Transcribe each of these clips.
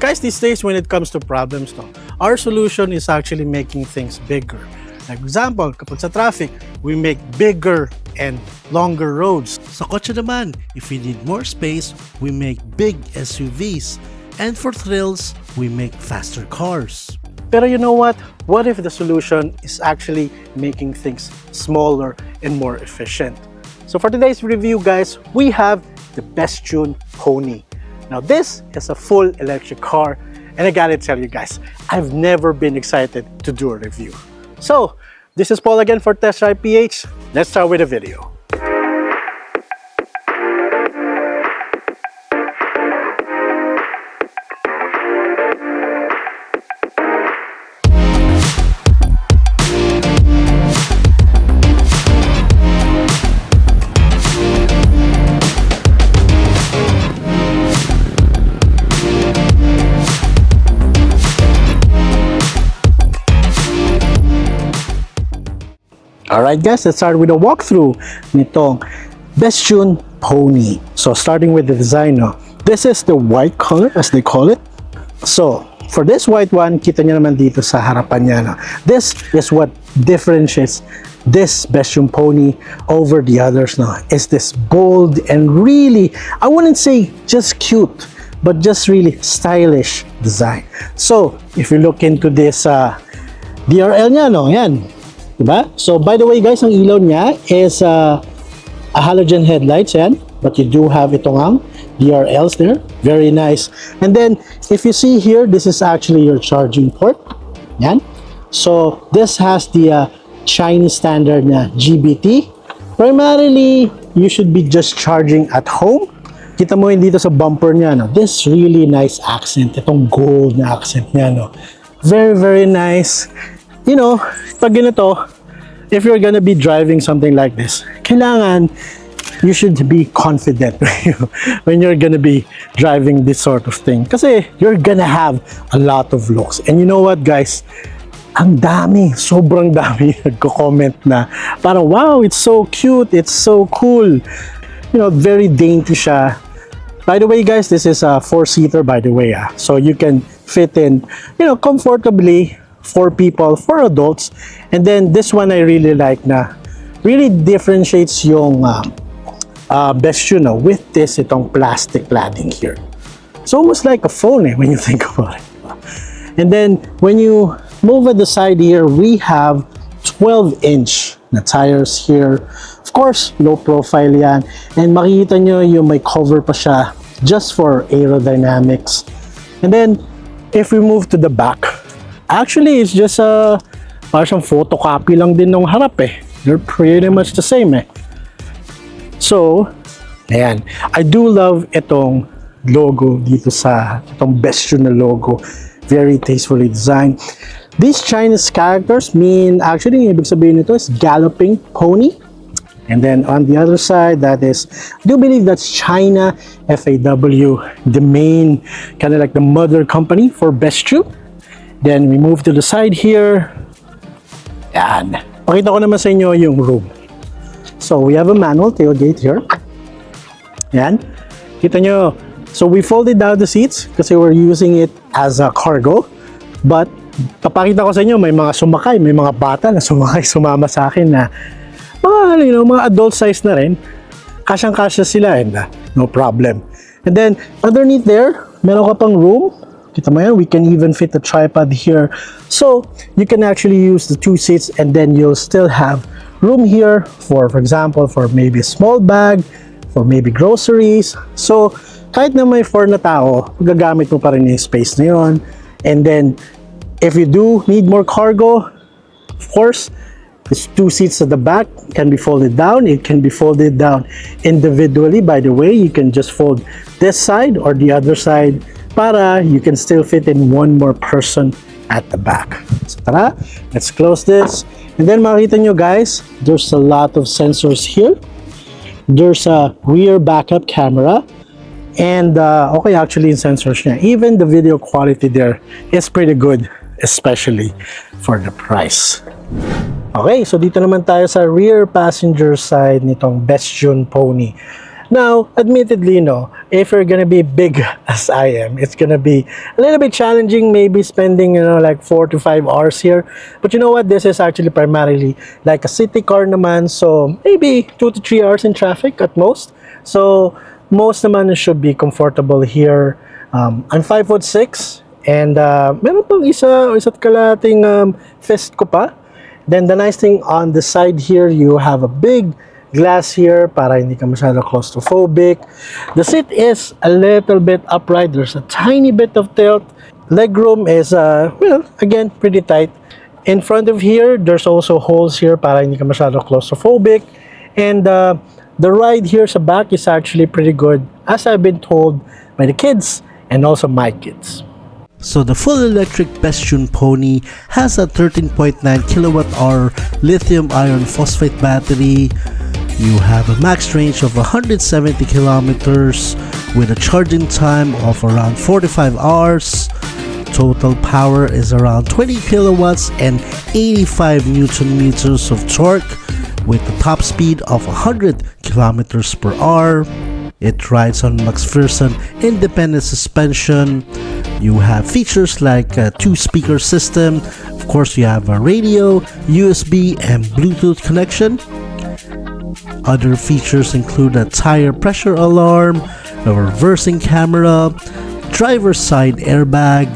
Guys, these days when it comes to problems, no, our solution is actually making things bigger. Like example, kapag sa traffic, we make bigger and longer roads. Sa kotse naman, if we need more space, we make big SUVs. And for thrills, we make faster cars. Pero you know what? What if the solution is actually making things smaller and more efficient? So for today's review, guys, we have the Bestune Pony. Now this is a full electric car, and I gotta tell you guys, I've never been excited to do a review. So this is Paul again for Test Drive PH. Let's start with the video. Alright guys, let's start with a walkthrough nitong Bestune Pony. So starting with the design, no? This is the white color as they call it. So for this white one, kita nyo naman dito sa harapan niya, no? This is what differentiates this Bestune Pony over the others, no? Is this bold and really, I wouldn't say just cute, but just really stylish design. So if you look into this DRL niya, no? Yan. Diba? So by the way guys, ang ilaw niya is a halogen headlights yan, but you do have itong DRLs there. Very nice. And then if you see here, this is actually your charging port. Yan. So this has the Chinese standard na GBT. Primarily, you should be just charging at home. Kita mo yun dito sa bumper niya, no? This really nice accent. Itong gold na accent niya, no? Very, very nice. You know, pag ganito, if you're gonna be driving something like this, kailangan you should be confident when you're gonna be driving this sort of thing. Kasi you're gonna have a lot of looks. And you know what guys? Ang dami, sobrang dami nagko-comment na parang wow, it's so cute, it's so cool. You know, very dainty siya. By the way guys, this is a 4-seater by the way. So you can fit in, you know, comfortably. 4 people, 4 adults. And then this one I really like na really differentiates yung Bestune with this itong plastic cladding here. It's almost like a phone when you think about it. And then when you move at the side here, we have 12-inch na tires here. Of course, low profile yan. And makikita nyo yung may cover pa siya just for aerodynamics. And then if we move to the back, actually, it's just parang photocopy lang din ng harap eh. They're pretty much the same eh. So, ayan. I do love itong logo dito sa itong Bestune na logo. Very tastefully designed. These Chinese characters mean, actually, yung ibig sabihin nito is galloping pony. And then on the other side, that is, I do believe that's China FAW, the main, kind of like the mother company for Bestune. Then we move to the side here. Yan. Pakita ko naman sa inyo yung room. So we have a manual tailgate here. Yan. Kita nyo. So we folded down the seats kasi we're using it as a cargo. But papakita ko sa inyo, may mga sumakay, may mga bata na sumakay, sumama sa akin na mga, you know, mga adult size na rin. Kasyang-kasya sila and no problem. And then underneath there, meron ka pang room. Kita mo yan, we can even fit a tripod here. So, you can actually use the 2 seats and then you'll still have room here for example, for maybe a small bag, for maybe groceries. So, kahit na may 4 na tao, gagamit mo pa rin yung space na yun. And then, if you do need more cargo, of course, there's 2 seats at the back, can be folded down. It can be folded down individually. By the way, you can just fold this side or the other side para you can still fit in 1 more person at the back. So tara, let's close this. And then makita nyo guys, there's a lot of sensors here. There's a rear backup camera. And okay, actually in sensors niya. Even the video quality there is pretty good, especially for the price. Okay, so dito naman tayo sa rear passenger side nitong Bestune Pony. Now, admittedly, no, if you're gonna be big as I am, it's gonna be a little bit challenging, maybe spending, like 4 to 5 hours here. But you know what? This is actually primarily like a city car naman, so maybe 2 to 3 hours in traffic at most. So, most naman should be comfortable here. I'm 5'6", and meron pang isa't kalating fist ko pa. Then the nice thing on the side here, you have a big glass here para hindi ka masyado claustrophobic. The seat is a little bit upright. There's a tiny bit of tilt. Legroom is, again, pretty tight. In front of here, there's also holes here para hindi ka masyado claustrophobic. And the ride here sa back is actually pretty good, as I've been told by the kids and also my kids. So the full electric Bestune Pony has a 13.9 kilowatt-hour lithium iron phosphate battery. You have a max range of 170 kilometers with a charging time of around 45 hours. Total power is around 20 kilowatts and 85 newton meters of torque with a top speed of 100 kilometers per hour. It rides on McPherson independent suspension. You have features like a 2-speaker system. Of course, you have a radio, USB, and Bluetooth connection. Other features include a tire pressure alarm, a reversing camera, driver's side airbag.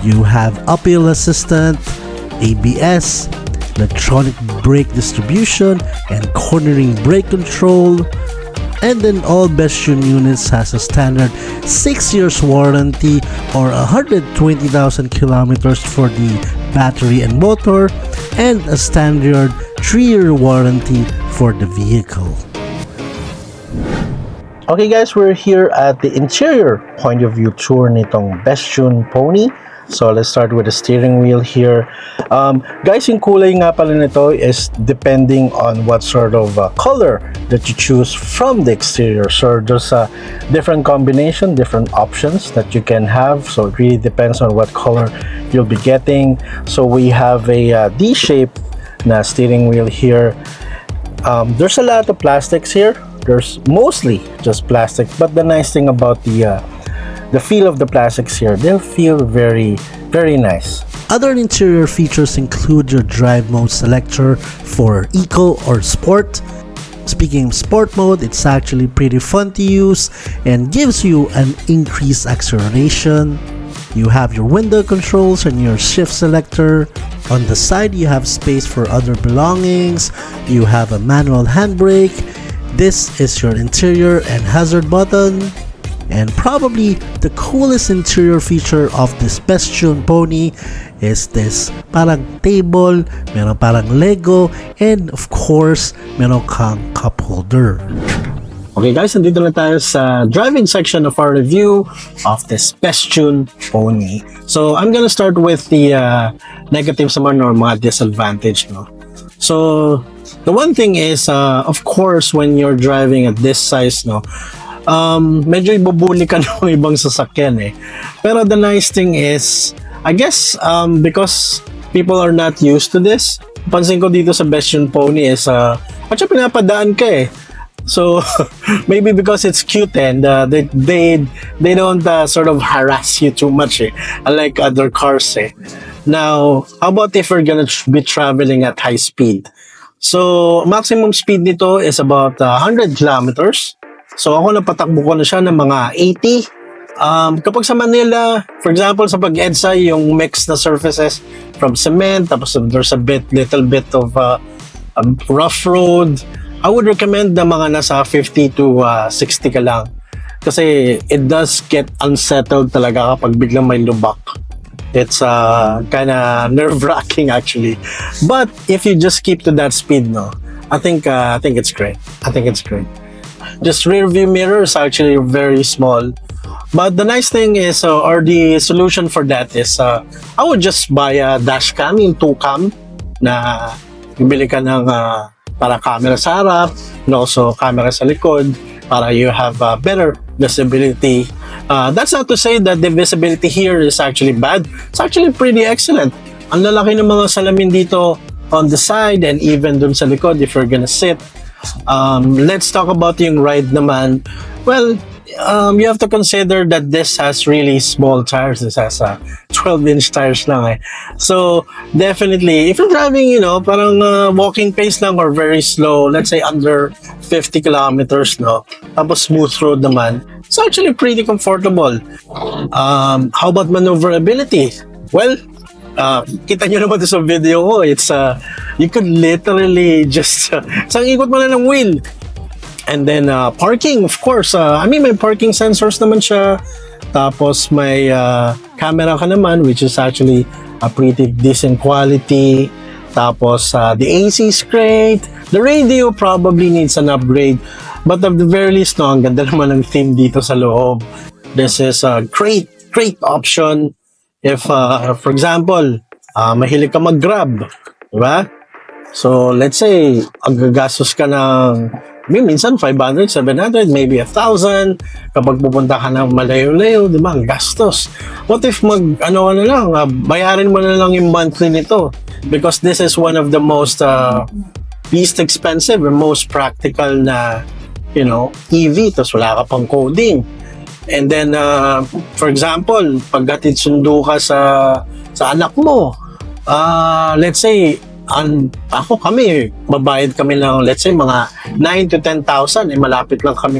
You have uphill assistant, ABS, electronic brake distribution, and cornering brake control. And then all Bestune units has a standard 6 years warranty or 120,000 kilometers for the battery and motor, and a standard 3-year warranty for the vehicle. Okay guys, we're here at the interior point of view tour nitong Bestune Pony. So let's start with the steering wheel here. Guys, yung kulay nga pala nito is depending on what sort of color that you choose from the exterior. So there's a different combination, different options that you can have. So it really depends on what color you'll be getting. So we have a D-shaped na steering wheel here. There's a lot of plastics here. There's mostly just plastic, but the nice thing about the feel of the plastics here, they'll feel very, very nice. Other interior features include your drive mode selector for eco or sport. Speaking of sport mode, it's actually pretty fun to use and gives you an increased acceleration. You have your window controls and your shift selector. On the side, you have space for other belongings. You have a manual handbrake. This is your interior and hazard button. And probably the coolest interior feature of this Bestune Pony is this parang table, meron parang Lego, and of course, meron kang cup holder. Okay guys, nandito na tayo sa driving section of our review of this Bestune Pony. So I'm gonna start with the negatives naman or mga disadvantage, no? So the one thing is, of course, when you're driving at this size, no, medyo ibubuli ka ng ibang sasakyan eh. Pero the nice thing is, I guess, because people are not used to this, pansin ko dito sa Bestune Pony is, at pinapadaan ka eh. So, maybe because it's cute and they don't sort of harass you too much eh, unlike other cars eh. Now, how about if we're gonna be traveling at high speed? So, maximum speed nito is about 100 kilometers. So ako napatakbo ko na siya ng mga 80. Kapag sa Manila, for example, sa pag-EDSA, yung mix na surfaces from cement, tapos there's a little bit of rough road, I would recommend na mga nasa 50 to 60 ka lang. Kasi it does get unsettled talaga kapag biglang may lubak. It's kind of nerve-wracking actually. But if you just keep to that speed, no, I think it's great. I think it's great. Just rear view mirror is actually very small. But the nice thing is, or the solution for that is, I would just buy a dash cam, yung 2-cam, na bibili ka ng para camera sa harap, and also camera sa likod, para you have better visibility. That's not to say that the visibility here is actually bad. It's actually pretty excellent. Ang lalaki ng mga salamin dito on the side and even dun sa likod if you're gonna sit. Let's talk about yung ride naman. Well, you have to consider that this has really small tires. This has 12-inch tires lang eh. So, definitely, if you're driving, parang walking pace lang or very slow, let's say under 50 kilometers, no? Tapos smooth road naman, it's actually pretty comfortable. How about maneuverability? Well, kita nyo naman sa video ko, it's you could literally just isang ikot mo lang ng wheel. And then parking, of course, may parking sensors naman siya. Tapos may camera ka naman, which is actually a pretty decent quality. Tapos the AC is great. The radio probably needs an upgrade, but at the very least, no, ang ganda naman ng theme dito sa loob. This is a great option if, for example, mahilig ka mag-grab, diba? So, let's say, ang gagastos ka ng, minsan 500, 700, maybe 1,000. Kapag pupunta ka ng malayo-layo, diba, ang gastos. What if bayarin mo na lang yung monthly nito? Because this is one of the most least expensive and most practical na, EV, tapos wala ka pang coding. And then, for example, paggatid sundo ka sa anak mo, let's say, kami, babayad kami ng, let's say, mga 9 to 10,000, malapit lang kami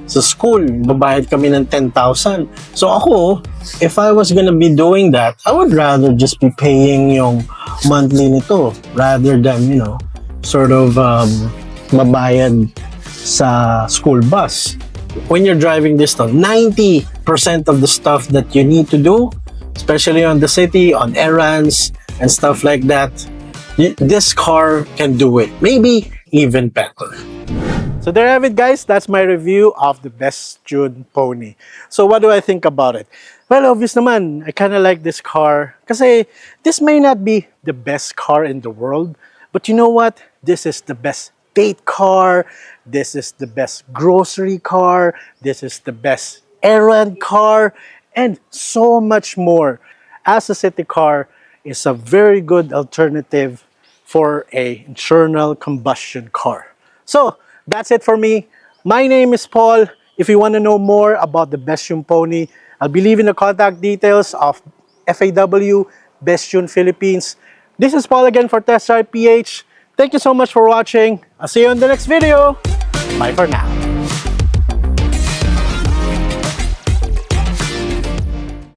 sa school, babayad kami ng 10,000. So ako, if I was gonna be doing that, I would rather just be paying yung monthly nito, rather than, sort of, mabayad sa school bus. When you're driving this, 90% of the stuff that you need to do, especially on the city, on errands, and stuff like that, this car can do it. Maybe even better. So there you have it, guys. That's my review of the Bestune Pony. So what do I think about it? Well, obvious naman, I kind of like this car. Kasi this may not be the best car in the world, but you know what? This is the best date car. This is the best grocery car. This is the best errand car. And so much more. As a city car, is a very good alternative for a internal combustion car. So, that's it for me. My name is Paul. If you want to know more about the Bestune Pony, I'll be leaving the contact details of FAW, Bestune Philippines. This is Paul again for Test Drive PH. Thank you so much for watching. I'll see you in the next video. Bye for now.